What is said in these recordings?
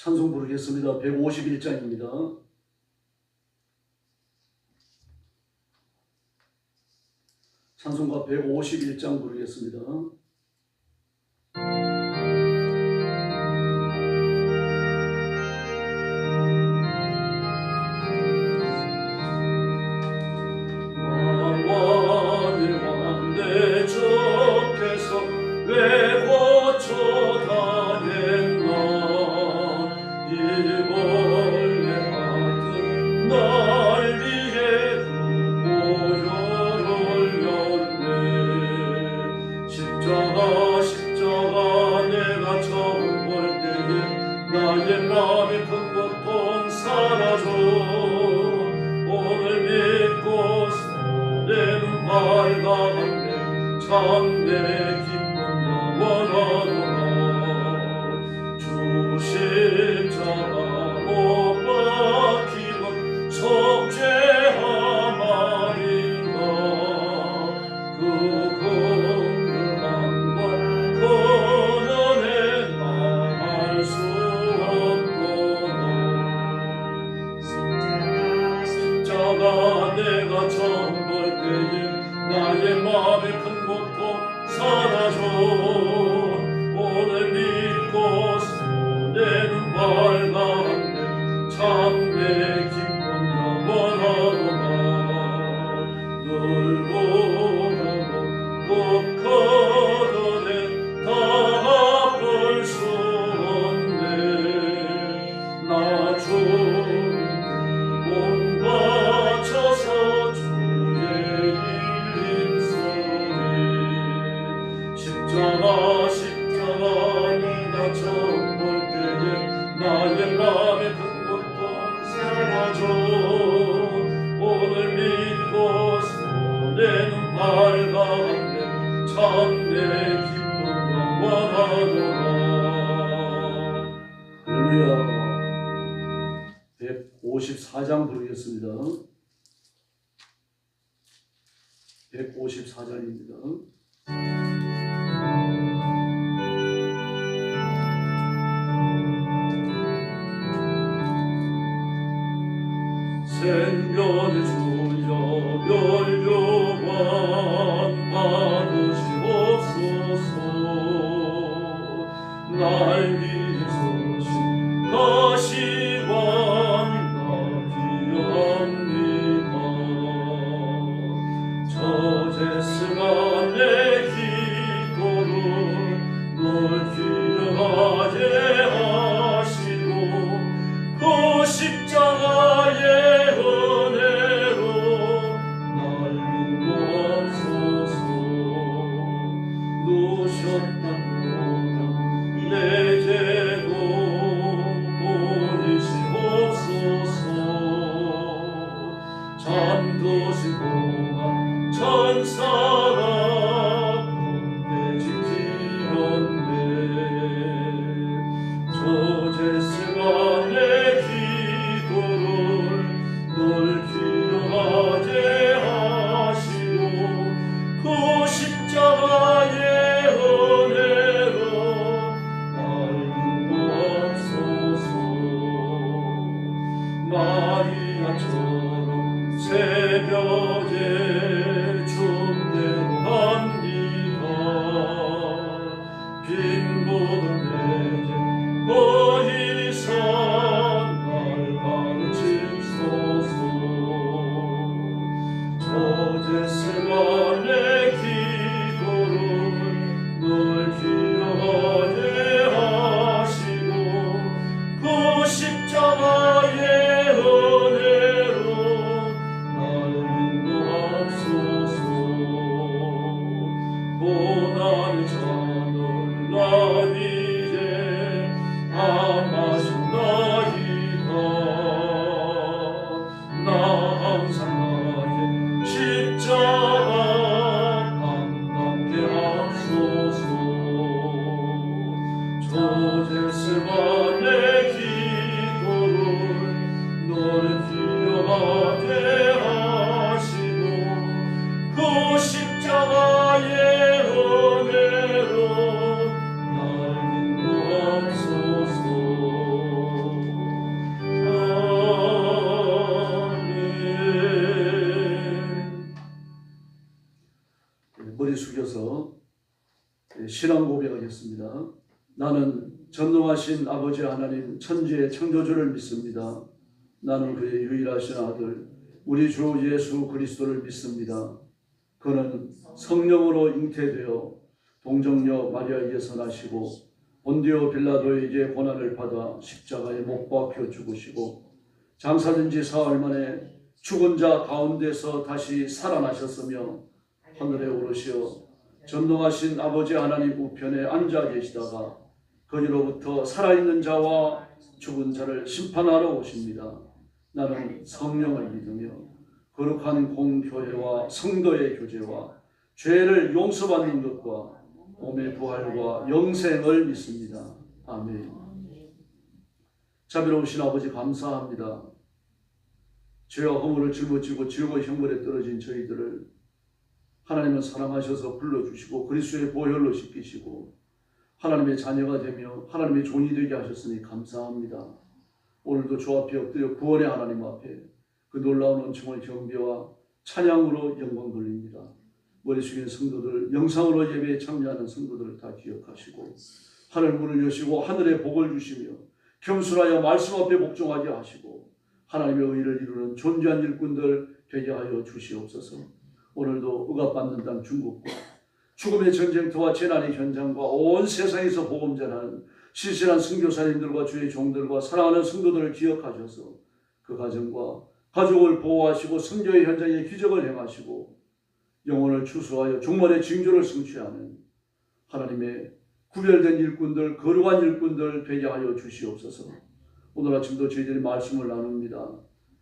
찬송 부르겠습니다. 151장입니다. 찬송가 151장 부르겠습니다. 만왕의 왕대 주께서 왜 거쳐 다녔나 일벌레 같은 날 위에 보혈을 열매 십자가 내가 처음 볼 때에 나의 마음의 큰 고통 사라져 오늘 믿고 내 눈 밝아간대 참내 기쁨 영원하노라 주 십자가 못 박히면 속죄함 아닌가 그 긍휼한 걸 건너내 말할 수 없도다 십자가 내가 처음 볼 때에 나의 마음의 큰 고통 사라져 오늘 믿고서 내 눈 밝아간대 참내 기쁨 영원하도다 늘 보려고 꼭 걷어내 다 아플 수 없네 나 주님 몸 바쳐서 주의 십자가 내가 처음 볼 때에 나의 마음의 큰 고통 사라져 오늘 믿고서 내 눈 밝아간대 참내 기쁨 영원하도다 할렐루야 154장 부르겠습니다. 154장입니다. 생명의 주여 멸류관 받으시옵소서 날 위해 서신 가시관이나 귀합니다 저제스가 내 기도를 널 기억하게 하시고 그 십자가에 내게도 보이시옵소서 잠드신 동안 천사가 군대 지키었네 저제스가 내 기도를 널 기억하게 하시오 그 십자가에 마리아처럼 새벽에 춤대로 갑니다 빈부들 내게 더 이상 날 가르치소서 저제스가 내 기도를 널 기억하게 하시고 그 십자가에 고난의 잔을 나 위에 다 마셨나이다 나 항상 나의 십자가 머리 숙여서 신앙 고백하겠습니다. 나는 전능하신 아버지 하나님 천지의 창조주를 믿습니다. 나는 그의 유일하신 아들 우리 주 예수 그리스도를 믿습니다. 그는 성령으로 잉태되어 동정녀 마리아에게서 나시고 본디오 빌라도에게 고난을 받아 십자가에 못 박혀 죽으시고 장사된 지 사흘 만에 죽은 자 가운데서 다시 살아나셨으며 하늘에 오르시어 전능하신 아버지 하나님 우편에 앉아 계시다가 거기로부터 살아있는 자와 죽은 자를 심판하러 오십니다. 나는 성령을 믿으며 거룩한 공교회와 성도의 교제와 죄를 용서받는 것과 몸의 부활과 영생을 믿습니다. 아멘. 자비로우신 아버지 감사합니다. 죄와 허물을 짊어지고 지옥의 형벌에 떨어진 저희들을 하나님은 사랑하셔서 불러주시고 그리스도의 보혈로 씻기시고 하나님의 자녀가 되며 하나님의 종이 되게 하셨으니 감사합니다. 오늘도 주 앞에 엎드려 구원의 하나님 앞에 그 놀라운 은총을 경배와 찬양으로 영광 돌립니다. 머리 숙인 성도들, 영상으로 예배에 참여하는 성도들을 다 기억하시고 하늘 문을 여시고 하늘에 복을 주시며 겸손하여 말씀 앞에 복종하게 하시고 하나님의 의를 이루는 존귀한 일꾼들 되게 하여 주시옵소서. 오늘도 억압받는 땅 중국과 죽음의 전쟁터와 재난의 현장과 온 세상에서 복음 전하는 신실한 선교사님들과 주의 종들과 사랑하는 성도들을 기억하셔서 그 가정과 가족을 보호하시고 선교의 현장에 기적을 행하시고 영혼을 추수하여 종말의 징조를 성취하는 하나님의 구별된 일꾼들, 거룩한 일꾼들 되게 하여 주시옵소서. 오늘 아침도 저희들이 말씀을 나눕니다.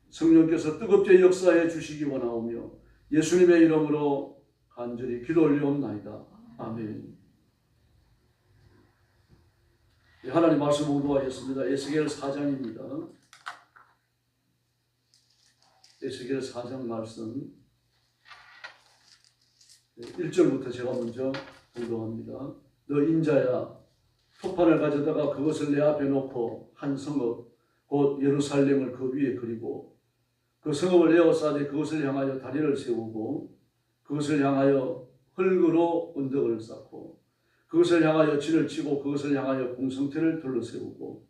성령께서 뜨겁게 역사해 주시기 원하오며 예수님의 이름으로 간절히 기도 올리옵나이다. 아멘. 하나님 말씀 공부하겠습니다. 에스겔 4장입니다. 에스겔 4장 말씀 1절부터 제가 먼저 공부합니다. 너 인자야, 토판을 가져다가 그것을 내 앞에 놓고 한 성읍 곧 예루살렘을 그 위에 그리고 그 성읍을 에워싸되 그것을 향하여 다리를 세우고 그것을 향하여 흙으로 언덕을 쌓고 그것을 향하여 진을 치고 그것을 향하여 공성태를 둘러세우고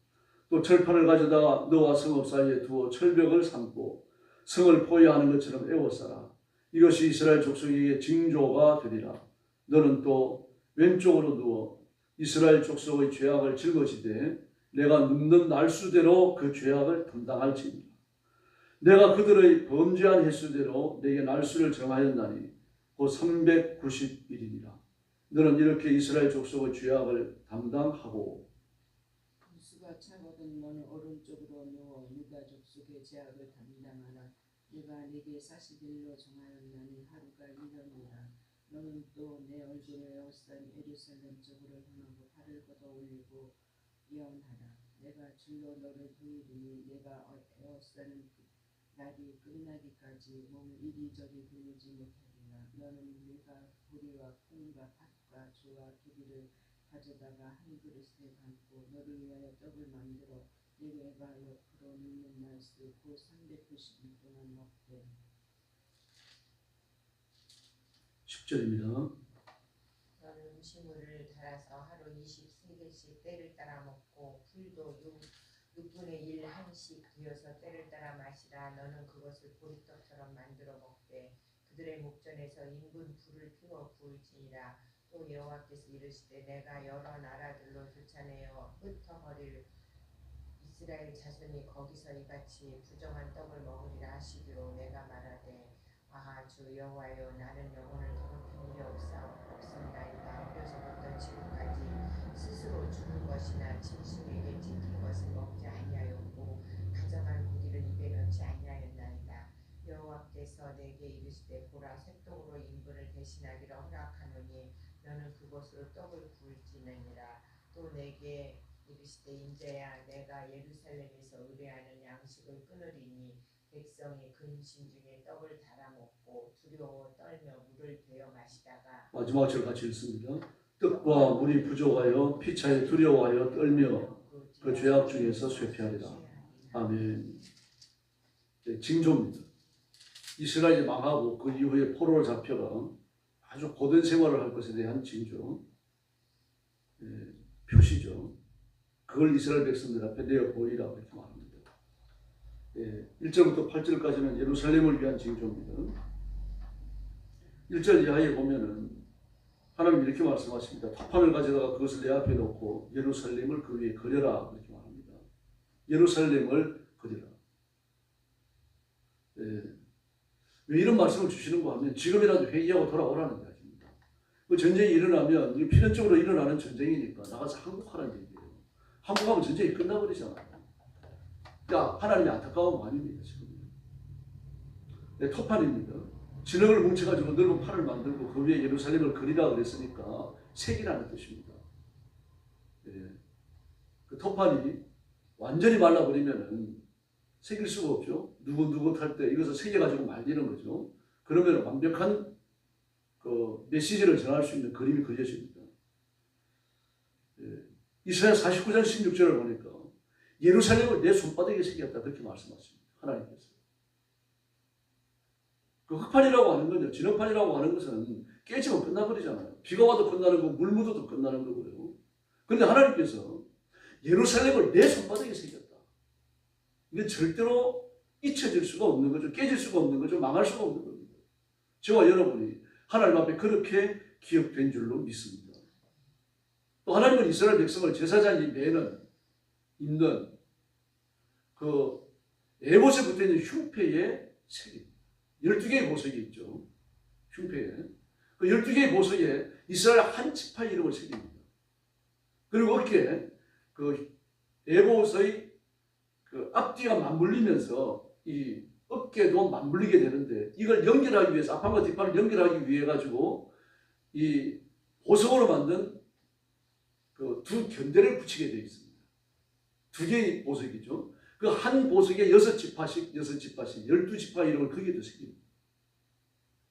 또 철판을 가져다가 너와 성읍 사이에 두어 철벽을 삼고 성을 포위하는 것처럼 에워싸라. 이것이 이스라엘 족속에게 징조가 되리라. 너는 또 왼쪽으로 누워 이스라엘 족속의 죄악을 짊어지되 내가 눕는 날수대로 그 죄악을 담당할지니라. 내가 그들의 범죄한 횟수대로 내게 날수를 정하였나니 곧 390일이니라. 너는 이렇게 이스라엘 족속의 죄악을 담당하고 수가 차거든 너는 오른쪽으로 누워 유다 족속의 죄악을 담당하라. 내가 네게 40일로 정하였나니 하루가 1년이라. 너는 또 내 얼굴을 에워싼 예루살렘 쪽으로 향하고 발을 걷어 올리고 예언하라. 내가 줄로 너를 돌리니 내가 에워싼 날이 끝나기까지 몸을 이리저리 돌리지 못하리라. 너는 네가 보리와 콩과 팥과 조와 기름을 가져다가 한 그릇에 담고 너를 위하여 떡을 만들어 내가 옆으로 눕는 날수 곧 390일 동안 먹되. 10절입니다. 너는 음식물을 달아서 하루 23개씩 때를 따라 먹고 풀도 6분의 1 한씩 뒤어서 때를 따라 마시라. 너는 그것을 보리떡처럼 만들어 먹되 그들의 목전에서 인분 불을 피워 구울지니라. 또 여호와께서 이르시되 내가 여러 나라들로 쫓아내어 흩어버릴 이스라엘 자손이 거기서 이같이 부정한 떡을 먹으리라 하시기로 내가 말하되 아하 주 여호와여 나는 영혼을 더럽힌 일이 없습니다이다. 어려서부터 지금까지 스스로 주는 것이나 짐승에게 찍힌 것을 먹지 아니하였고 가져간 고기를 입에 넣지 아니하였나이다. 여호와께서 내게 이르시되 보라 쇠떡으로 인분을 대신하기를 허락하노니 너는 그것으로 떡을 구울지느니라. 또 내게 이르시되 인자야 내가 예루살렘에서 의뢰하는 양식을 끊으리니 백성이 근심 중에 떡을 달아 먹고 두려워 떨며 물을 베어 마시다가 마지막 절 같이 읽습니다. 떡과 물이 부족하여 피차에 두려워하여 떨며 그 죄악 중에서 쇠퇴하리라. 아멘. 네, 징조입니다. 이스라엘이 망하고 그 이후에 포로로 잡혀가 아주 고된 생활을 할 것에 대한 징조, 표시죠. 그걸 이스라엘 백성들 앞에 내어 보이라 그렇게 말합니다. 1절부터 8절까지는 예루살렘을 위한 징조입니다. 1절 이하에 보면은 하나님 이렇게 말씀하십니다. 타판을 가져다가 그것을 내 앞에 놓고 예루살렘을 그 위에 그려라 그렇게 말합니다. 예루살렘을 그려라. 왜 이런 말씀을 주시는가 하면 지금이라도 회개하고 돌아오라는 이야기입니다. 그 전쟁이 일어나면 필연적으로 일어나는 전쟁이니까 나가서 항복하라는 얘기예요. 항복하면 전쟁이 끝나버리잖아요. 야, 하나님이 안타까운 거 아닙니다. 지금. 토판입니다. 진흙을 뭉쳐가지고 넓은 판을 만들고 그 위에 예루살렘을 그리라 그랬으니까 색이라는 뜻입니다. 그 토판이 완전히 말라버리면은 새길 수가 없죠. 누긋누긋할 때 이것을 새겨가지고 말리는 거죠. 그러면 완벽한 그 메시지를 전할 수 있는 그림이 그려집니다. 이사야 49장 16절을 보니까 예루살렘을 내 손바닥에 새겼다 그렇게 말씀하십니다. 하나님께서. 그 흙판이라고 하는 건요. 진흙판이라고 하는 것은 깨지면 끝나버리잖아요. 비가 와도 끝나는 거고 물 묻어도 끝나는 거고요. 그런데 하나님께서 예루살렘을 내 손바닥에 새겼다. 이건 절대로 잊혀질 수가 없는 거죠. 깨질 수가 없는 거죠. 망할 수가 없는 겁니다. 저와 여러분이 하나님 앞에 그렇게 기억된 줄로 믿습니다. 또 하나님은 이스라엘 백성을 제사장이 매는 입는 그 에봇에 붙어있는 흉패에 새깁니다. 12개의 보석이 있죠. 흉패에. 그 12개의 보석에 이스라엘 한 지파 이름을 새깁니다. 그리고 어깨에 그 에봇의 그 앞뒤가 맞물리면서 이 어깨도 맞물리게 되는데 이걸 연결하기 위해서 앞판과 뒷판을 연결하기 위해 가지고 이 보석으로 만든 그 두 견대를 붙이게 되어 있습니다. 두 개의 보석이죠. 그 한 보석에 6지파씩 12지파 이름을 거기에도 새깁니다.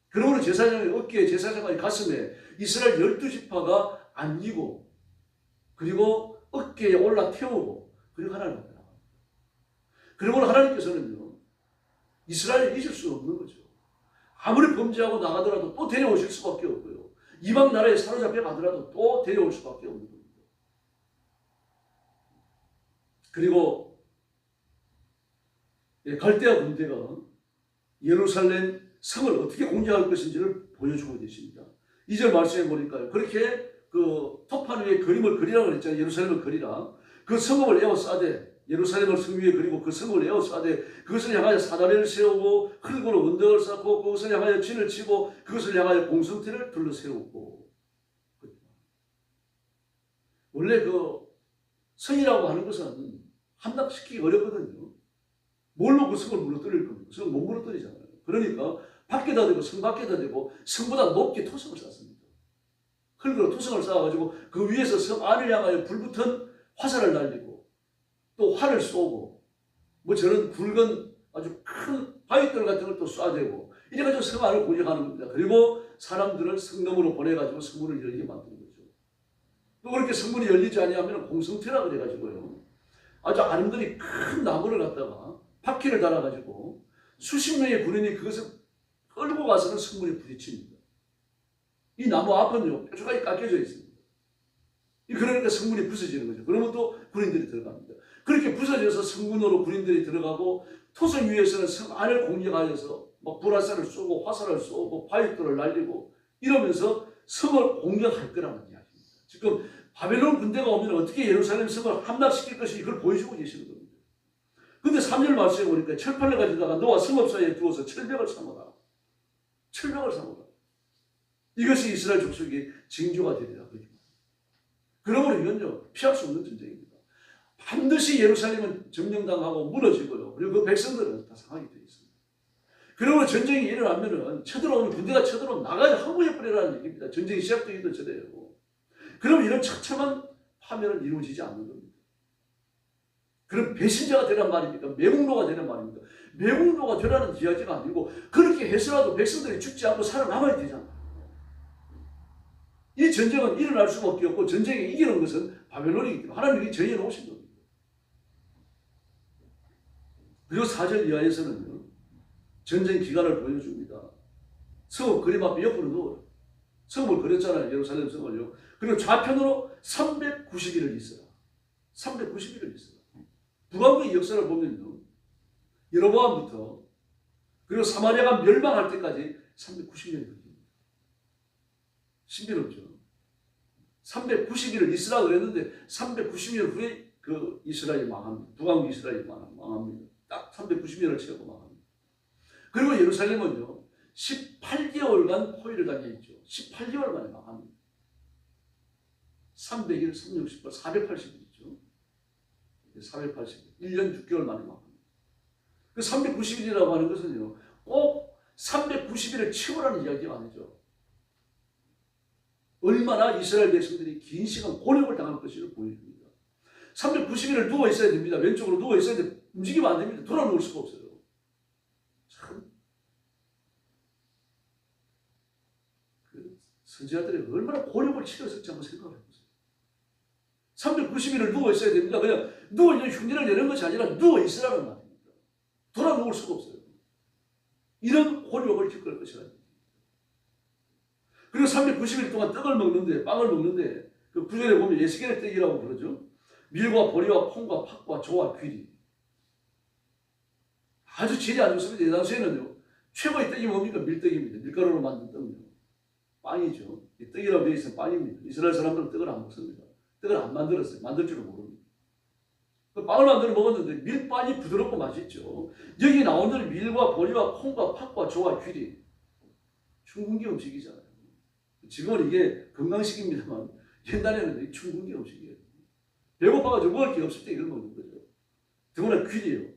그러므로 제사장의 어깨에 제사장의 가슴에 이스라엘 12지파가 안기고 그리고 어깨에 올라 태우고 그리고 하나님 앞에 나갑니다. 그러므로 하나님께서는요 이스라엘을 잊을 수 없는 거죠. 아무리 범죄하고 나가더라도 또 데려오실 수밖에 없고요. 이방 나라에 사로잡혀 가더라도 또 데려올 수밖에 없는 겁니다. 그리고 갈대아 군대가 예루살렘 성을 어떻게 공격할 것인지를 보여주고 계십니다. 2절 말씀해 보니까요. 그렇게 그 토판 위에 그림을 그리라고 그랬잖아요. 예루살렘을 그리라. 그 성읍을 에워싸되 예루살렘을 성 위에 그리고 그 성을 에워싸되 그것을 향하여 사다리를 세우고 흙으로 언덕을 쌓고 그것을 향하여 진을 치고 그것을 향하여 공성태를 둘러 세우고. 원래 그 성이라고 하는 것은 함락시키기 어렵거든요. 뭘로 그 성을 무너뜨릴 겁니까? 성을 못 무너뜨리잖아요. 그러니까 밖에다 대고 성 밖에다 대고 성보다 높게 토성을 쌓습니다. 흙으로 토성을 쌓아가지고 그 위에서 성 안을 향하여 불붙은 화살을 날리고 또 활을 쏘고 뭐 저런 굵은 아주 큰 바위돌 같은 걸 또 쏴대고 이래가지고 성 안을 공격하는 겁니다. 그리고 사람들을 성넘으로 보내가지고 성문을 열리게 만드는 거죠. 또 그렇게 성문이 열리지 아니하면 공성태라 그래가지고요. 아주 아름드리 큰 나무를 갖다가 바퀴를 달아가지고 수십 명의 군인이 그것을 끌고 가서는 성문에 부딪힙니다. 이 나무 앞은요 뾰족하게 깎여져 있습니다. 그러니까 성문이 부서지는 거죠. 그러면 또 군인들이 들어갑니다. 그렇게 부서져서 성문으로 군인들이 들어가고 토성 위에서는 성 안을 공격하여서 막 불화살을 쏘고 화살을 쏘고 바위돌을 날리고 이러면서 성을 공격할 거라는 이야기입니다. 지금 바벨론 군대가 오면 어떻게 예루살렘 성을 함락시킬 것인지 이걸 보여주고 계시는 겁니다. 근데 3절 말씀에 보니까 철판을 가져다가 너와 성읍 사이에 두어서 철벽을 삼아라. 철벽을 삼아라. 이것이 이스라엘 족속의 징조가 되리라. 그러므로 이건요 피할 수 없는 전쟁입니다. 반드시 예루살렘은 점령당하고 무너지고요. 그리고 그 백성들은 다 상하게 되어 있습니다. 그러므로 전쟁이 일어나면은 쳐들어오면 군대가 쳐들어오면 나가야 항복해버리라는 얘기입니다. 전쟁이 시작되기도 전에요. 그럼 이런 처참한 파멸은 이루어지지 않는 겁니다. 그럼 배신자가 되란 말입니까? 매국노가 되는 말입니까? 매국노가 되라는 이야기가 아니고 그렇게 해서라도 백성들이 죽지 않고 살아남아야 되잖아요. 이 전쟁은 일어날 수밖에 없고 전쟁에 이기는 것은 바벨론이기 때문에 하나님이 정해놓으신 겁니다. 그리고 4절 이하에서는요 전쟁 기간을 보여줍니다. 성읍 그림 앞에 옆으로 누워요. 성을 그렸잖아요. 예루살렘 성을요. 그리고 좌편으로 390일을 있어라. 390일을 있어라. 북왕국의 역사를 보면요. 여로보암부터 그리고 사마리아가 멸망할 때까지 390년이 걸립니다. 신비롭죠. 390일을 있으라 그랬는데 390년 후에 그 이스라엘이 망합니다. 북왕국 이스라엘이 망합니다. 딱 390년을 채우고 망합니다. 그리고 예루살렘은요. 18개월간 포위를 당해있죠. 18개월 만에 망합니다. 300일, 360일, 480일이죠. 480일. 1년 6개월 만에 망합니다. 그 390일이라고 하는 것은요. 꼭 390일을 채우라는 이야기가 아니죠. 얼마나 이스라엘 백성들이 긴 시간 곤욕을 당할 것을 보여줍니다. 390일을 누워 있어야 됩니다. 왼쪽으로 누워 있어야 돼. 움직이면 안 됩니다. 돌아 누울 수가 없어요. 참. 그 선지자들이 얼마나 곤욕을 치렀을지 한번 생각을 해보세요. 390일을 누워 있어야 됩니다. 그냥 누워 있는 흉내를 내는 것이 아니라 누워 있으라는 말입니다. 돌아 누울 수가 없어요. 이런 곤욕을 겪을 것이라는 얘기입니다. 그리고 390일 동안 떡을 먹는데, 빵을 먹는데, 그 구절에 보면 예스겔의 떡이라고 그러죠. 밀과 보리와 콩과 팥과 조와 귀리. 아주 질이 안 좋습니다. 이 당시에는요. 최고의 떡이 뭡니까? 밀떡입니다. 밀가루로 만든 떡이요. 빵이죠. 이 떡이라고 되어 있으면 빵입니다. 이스라엘 사람들은 떡을 안 먹습니다. 떡을 안 만들었어요. 만들 줄은 모릅니다. 그 빵을 만들어 먹었는데 밀빵이 부드럽고 맛있죠. 여기 나오는 밀과 보리와 콩과 팥과 조와 귀리. 중국의 음식이잖아요. 지금은 이게 건강식입니다만 옛날에는 중국의 음식이에요. 배고파가지고 먹을 게 없을 때 이걸 먹는 거죠. 더구나 귀리예요.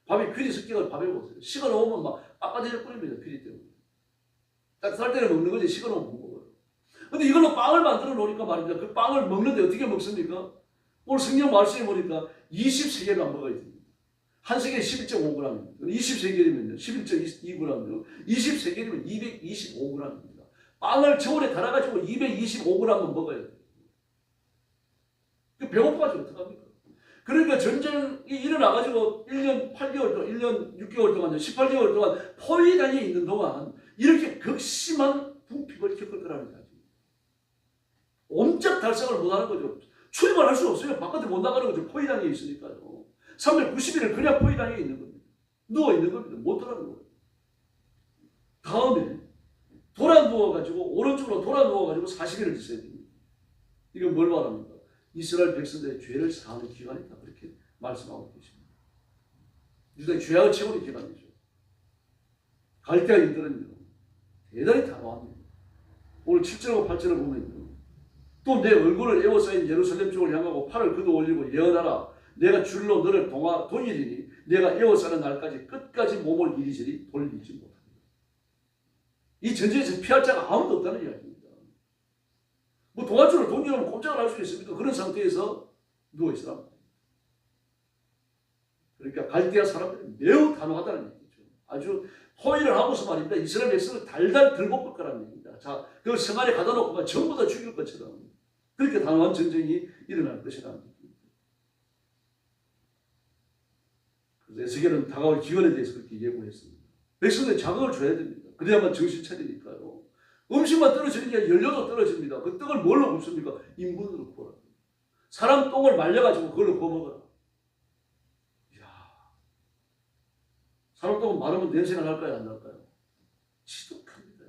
밥에 귀리 습격을 밥에 먹어요. 식어놓으면 막 빡빡해져 뿌립니다. 귀리 때문에. 따뜻할 때는 먹는 거지 식어놓으면 못 먹어요. 근데 이걸로 빵을 만들어 놓으니까 말입니다. 그 빵을 먹는데 어떻게 먹습니까? 오늘 성경 말씀에 보니까 20세겔만 먹어야 됩니다. 한 세겔 11.5g입니다. 20세겔이면요. 11.2g이요. 20세겔이면 225g입니다. 빵을 저울에 달아가지고 225g만 먹어야 돼요. 배고파가지고 어떡합니까? 그러니까 전쟁이 일어나가지고 1년 8개월 동안, 1년 6개월 동안, 18개월 동안 포위당해 있는 동안 이렇게 극심한 궁핍을 겪을 거라는 거죠. 옴짝 달싹을 못하는 거죠. 출입을 수 없어요. 바깥에 못 나가는 거죠. 포위당해 있으니까요. 390일을 그냥 포위당해 있는 겁니다. 누워 있는 겁니다. 못 들어가는 거예요. 다음에 돌아 누워가지고 오른쪽으로 돌아 누워가지고 40일을 있어야 됩니다. 이건 뭘 말합니까? 이스라엘 백성들의 죄를 사하는 기간이다. 그렇게 말씀하고 계십니다. 유다의 죄악을 채우는 기간이죠. 갈대아인들은요. 대단히 단호합니다. 오늘 7절하고 8절을 보면요. 또 내 얼굴을 에워싸인 예루살렘 쪽을 향하고 팔을 걷어 올리고 예언하라. 내가 줄로 너를 동일이니 내가 에워싸는 날까지 끝까지 몸을 이리저리 돌리지 못한다. 이 전쟁에서 피할 자가 아무도 없다는 이야기입니다. 뭐 동아줄을 동일하면 꼼짝을 할 수 있습니까? 그런 상태에서 누워있으라. 그러니까 갈대아 사람들이 매우 단호하다는 얘기죠. 아주 포위를 하고서 말입니다. 이스라엘 백성을 달달 들볶을 거라는 얘기입니다. 자, 그 성 안에 가다 놓고 전부 다 죽일 것처럼 그렇게 단호한 전쟁이 일어날 것이라는 얘기입니다. 그래서 에스겔은 다가올 기원에 대해서 그렇게 예고했습니다. 백성들 자극을 줘야 됩니다. 그래야만 정신 차리니까요. 음식만 떨어지는 게 연료도 떨어집니다. 그 떡을 뭘로 굽습니까? 인분으로 구워라. 사람 똥을 말려가지고 그걸로 구워 먹어라. 이야, 사람 똥은 마르면 냄새가 날까요? 안 날까요? 지독합니다.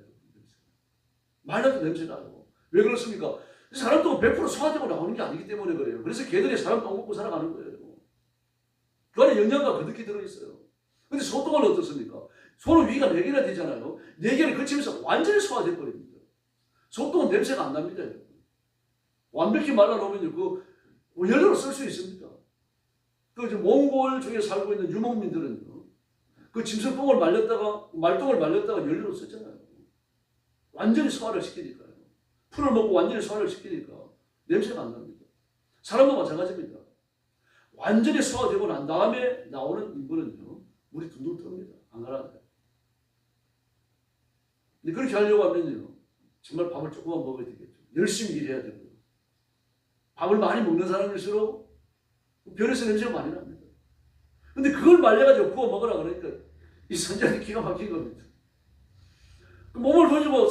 말라도 냄새 나요. 왜 그렇습니까? 사람 똥은 100% 소화되고 나오는 게 아니기 때문에 그래요. 그래서 개들이 사람 똥 먹고 살아가는 거예요. 그 안에 영양가 그득히 들어있어요. 근데 소똥은 어떻습니까? 소는 위가 4개나 되잖아요. 4개를 거치면서 완전히 소화돼 버립니다. 소똥은 냄새가 안 납니다. 완벽히 말라놓으면 그 연료로 쓸 수 있습니다. 그 몽골 쪽에 살고 있는 유목민들은요. 그 짐승똥을 말똥을 말렸다가 연료로 쓰잖아요. 완전히 소화를 시키니까요. 풀을 먹고 완전히 소화를 시키니까 냄새가 안 납니다. 사람도 마찬가지입니다. 완전히 소화되고 난 다음에 나오는 인분은요. 물이 둥둥 뜹니다. 안 가라앉아요. 근데 그렇게 하려고 하면요. 정말 밥을 조금만 먹어야 되겠죠. 열심히 일해야 되고요. 밥을 많이 먹는 사람일수록 별에서 냄새가 많이 납니다. 근데 그걸 말려가지고 구워 먹으라 그러니까 이 선지자들이 기가 막힌 겁니다. 몸을 돌리고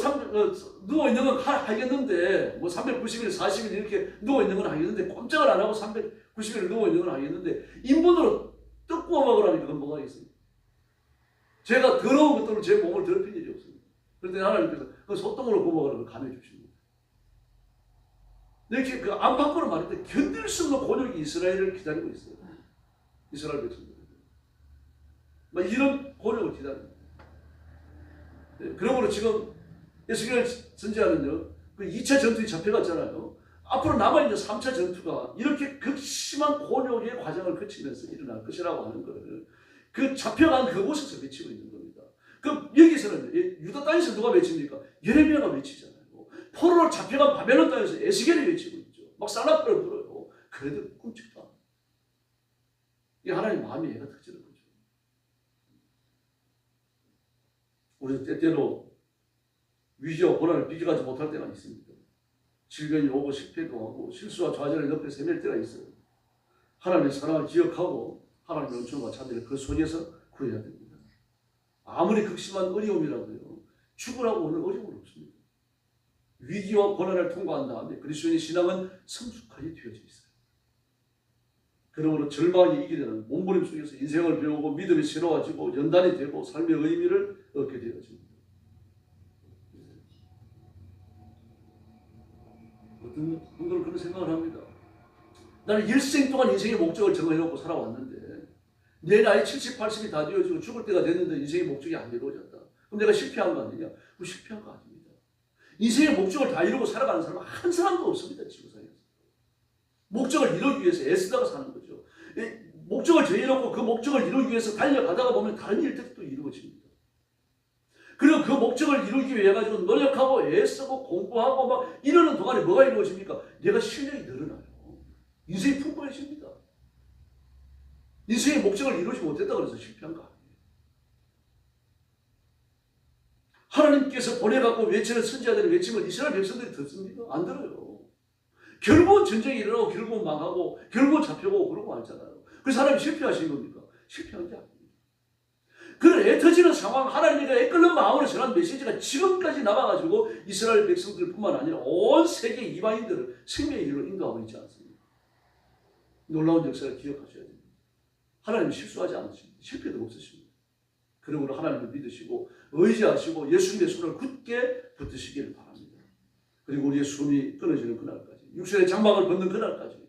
누워있는 건 하겠는데, 뭐 390일, 40일 이렇게 누워있는 건 하겠는데, 꼼짝을 안 하고 390일 누워있는 건 하겠는데, 인분으로 떡 구워 먹으라니까 그건 뭐가 있습니까? 제가 더러운 것들로 제 몸을 더럽힌 일이 없습니다. 그런데 하나님께서 그 소똥으로 구워 먹으라고 감해 주십니다. 이렇게 그 안팎으로 말할 때 견딜 수 없는 곤욕이 이스라엘을 기다리고 있어요. 이스라엘 백성들. 이런 곤욕을 기다립니다. 그러므로 지금 예수님을 선지자는요, 그 2차 전투에 잡혀갔잖아요. 앞으로 남아있는 3차 전투가 이렇게 극심한 곤욕의 과정을 거치면서 일어날 것이라고 하는 것을 그 잡혀간 그곳에서 외치고 있는 겁니다. 그럼 여기서는 유다 땅에서 누가 외칩니까? 예레미야가 외치잖아요. 포로로 잡혀간 바벨론 땅에서 에스겔이 외치고 있죠. 막 쌀라프를 불어요. 그래도 꿈쩍도 안 해요. 이게 하나님 마음의 애가 터지는 거죠. 우리 때때로 위기와 고난을 비교하지 못할 때가 있습니다. 질병이 오고 실패도 하고 실수와 좌절을 옆에 세밀 때가 있어요. 하나님의 사랑을 기억하고 하나님의 은총과 자비를 그 속에서 구해야 됩니다. 아무리 극심한 어려움이라도요, 죽으라고 하는 어려움은 없습니다. 위기와 고난을 통과한 다음에 그리스도인의 신앙은 성숙하게 되어져 있어요. 그러므로 절망이 이기려는 몸부림 속에서 인생을 배우고 믿음이 새로워지고 연단이 되고 삶의 의미를 얻게 되어집니다. 어떤 분들은 그런 생각을 합니다. 나는 일생 동안 인생의 목적을 정해놓고 살아왔는데 내 나이 70, 80이 다 되어지고 죽을 때가 됐는데 인생의 목적이 안 이루어졌다. 그럼 내가 실패한 거 아니냐? 그럼 실패한 거 아닙니다. 인생의 목적을 다 이루고 살아가는 사람은 한 사람도 없습니다. 지구상에서. 목적을 이루기 위해서 애쓰다가 사는 거죠. 목적을 정해놓고 그 목적을 이루기 위해서 달려가다가 보면 다른 일들이 또 이루어집니다. 그리고 그 목적을 이루기 위해 가지고 노력하고 애쓰고 공부하고 막 이러는 동안에 뭐가 이루어집니까? 내가 실력이 늘어나요. 인생이 풍부해집니다. 인생의 목적을 이루지 못했다고 해서 실패한 거 아니에요. 하나님께서 보내갖고 외치는 선지자들의 외침을 이스라엘 백성들이 듣습니까? 안 들어요. 결국은 전쟁이 일어나고 결국은 망하고 결국은 잡혀고 그러고 말잖아요. 그래서 하나님 실패하신 겁니까? 실패한 게 아닙니다. 그런 애터지는 상황, 하나님의 애끓는 마음으로 전한 메시지가 지금까지 남아가지고 이스라엘 백성들뿐만 아니라 온 세계 이방인들을 생명의 길로 인도하고 있지 않습니까? 놀라운 역사를 기억하셔야 됩니다. 하나님은 실수하지 않으십니다. 실패도 없으십니다. 그러므로 하나님을 믿으시고 의지하시고 예수님의 손을 굳게 붙드시길 바랍니다. 그리고 우리의 숨이 끊어지는 그날까지, 육신의 장막을 벗는 그날까지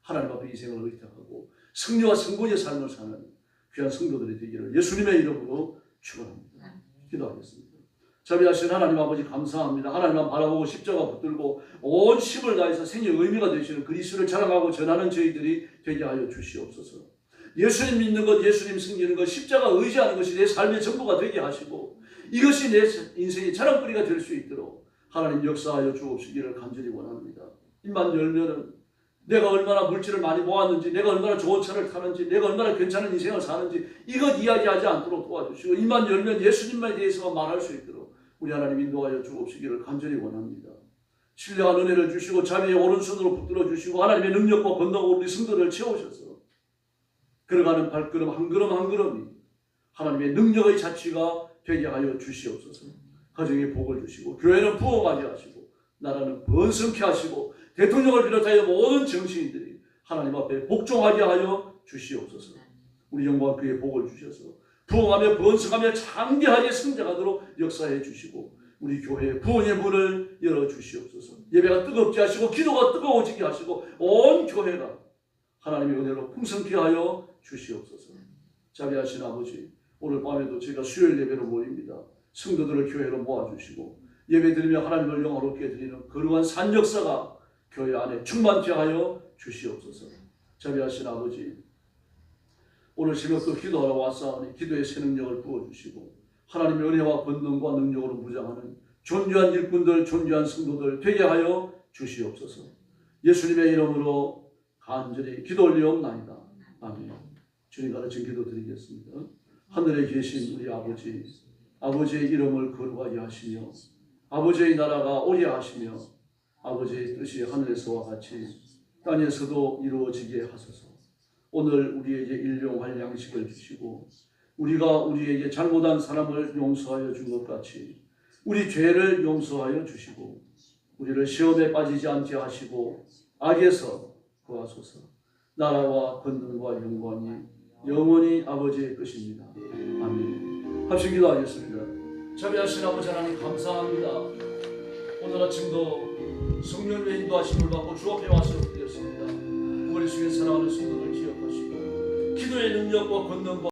하나님 앞에 이 생을 의탁하고 승리와 성공의 삶을 사는 귀한 성도들이 되기를 예수님의 이름으로 축원합니다. 기도하겠습니다. 자비하신 하나님 아버지 감사합니다. 하나님만 바라보고 십자가 붙들고 온 힘을 다해서 생의 의미가 되시는 그리스도를 자랑하고 전하는 저희들이 되게 하여 주시옵소서. 예수님 믿는 것, 예수님 섬기는 것, 십자가 의지하는 것이 내 삶의 전부가 되게 하시고 이것이 내 인생의 자랑거리가 될 수 있도록 하나님 역사하여 주옵시기를 간절히 원합니다. 입만 열면은 내가 얼마나 물질을 많이 모았는지, 내가 얼마나 좋은 차를 타는지, 내가 얼마나 괜찮은 인생을 사는지 이것 이야기하지 않도록 도와주시고 입만 열면 예수님에 대해서만 말할 수 있도록 우리 하나님 인도하여 주옵시기를 간절히 원합니다. 신령한 은혜를 주시고 자비의 오른손으로 붙들어 주시고 하나님의 능력과 권능으로 우리 성도를 채우셔서 걸어가는 발걸음 한 걸음 한 걸음이 하나님의 능력의 자취가 되게 하여 주시옵소서. 가정에 복을 주시고 교회는 부흥하게 하시고 나라는 번성케 하시고 대통령을 비롯하여 모든 정치인들이 하나님 앞에 복종하게 하여 주시옵소서. 우리 영광 그의 복을 주셔서 부흥하며 번성하며 장대하게 성장하도록 역사해 주시고 우리 교회에 부흥의 문을 열어 주시옵소서. 예배가 뜨겁게 하시고 기도가 뜨거워지게 하시고 온 교회가 하나님의 은혜로 풍성케 하여 주시옵소서. 자비하신 아버지, 오늘 밤에도 저희가 수요일 예배로 모입니다. 성도들을 교회로 모아주시고 예배드리며 하나님을 영화롭게 드리는 거룩한 산 역사가 교회 안에 충만케 하여 주시옵소서. 자비하신 아버지, 오늘 새벽도 기도하러 왔사오니 기도의 새 능력을 부어주시고 하나님의 은혜와 권능과 능력으로 무장하는 존귀한 일꾼들, 존귀한 성도들 되게 하여 주시옵소서. 예수님의 이름으로 간절히 기도 올리옵나이다. 아멘. 주님 가르친 기도 드리겠습니다. 하늘에 계신 우리 아버지, 아버지의 이름을 거룩하게 하시며 아버지의 나라가 오게 하시며 아버지의 뜻이 하늘에서와 같이 땅에서도 이루어지게 하소서. 오늘 우리에게 일용할 양식을 주시고 우리가 우리에게 잘못한 사람을 용서하여 준 것 같이 우리 죄를 용서하여 주시고 우리를 시험에 빠지지 않게 하시고 악에서 구하소서. 나라와 권능과 영광이 영원히 아버지의 것입니다. 아멘. 합심 기도하겠습니다. 자비하신 아버지 하나님 감사합니다. 오늘 아침도 성령의 인도하심을 받고 주 앞에 와서 드렸습니다. 머릿속에 사랑하는 성도들 기억하시고 기도의 능력과 권능과